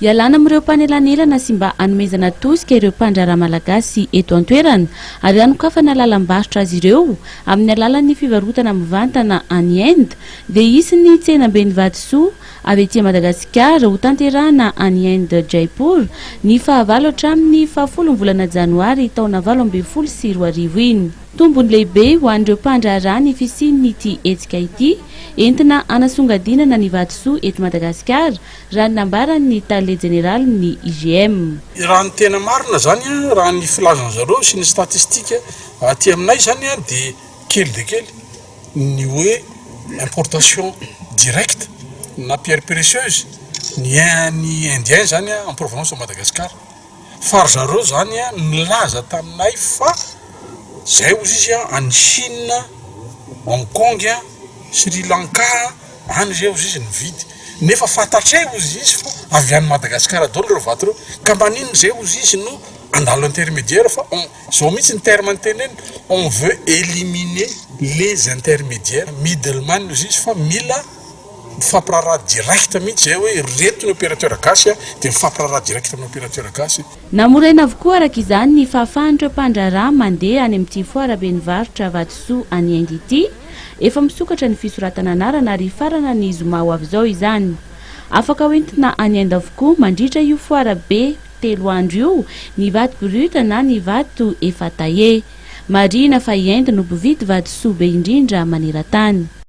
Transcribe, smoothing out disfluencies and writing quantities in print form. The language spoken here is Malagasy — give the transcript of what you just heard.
Ialana amin'ireo mpanelanelana sy mba hanomezana tosika ireo mpandraharaha malagasy eto an-toerana ary hanokafana lalam-barotra azy ireo amin'ny alalan'ny fivarotana mivantana any Inde dia hisy ny tsena Benivatosoa avy etỳ Madagasikara ho tanterahana any Inde Jaipur ny 9 hatramin'ny 10 volana Janoary taona 2024 iny. Tombony lehibe ho an'ireo mpandraharaha ny fisian'ity hetsika ity entina hanasongadinana ny vatosoa eto Madagasikara raha ny nambaran'ny tale jeneraly ny IGM. Raha ny tena marina zany raha ny filazana zareo sy ny statistika aty aminay zany dia kely de kely ny hoe importation directe na pierre précieuse ny indien zany en provenance de Madagascar. Fa zareo zany nilaza taminay fa zay ozy izy any Chine, Hong Kong, Sri Lanka any zay ozy izy nividy nefa fantatray ozy izy fa avy any Madagascar daholo reo vato reo ka manino zay ozy izy no andalo intermédiaire fa zao mihitsy ny terme ny on veut éliminer les intermédiaires middleman ozy izy fa mila mifampiraraha direct mihitsy zay hoe reto ny opérateur gasy dia mifampiraraha direct amin'ny opérateur gasy. Namoraina avokoa araka izany ny fahafahan'ireo mpandraharaha mandeha any amin'ity foarabe nivarotra vatosoa any Inde ity efa misokatra ny fisoratana anarana ary farana ny zoma ho avy izao izany. Afaka hoentina any Inde avokoa mandritra io foarabe 3 andro io ny vato brut na ny vato efa taillé. Marina fa i Inde no mpividy vatosoa be indrindra maneran-tany.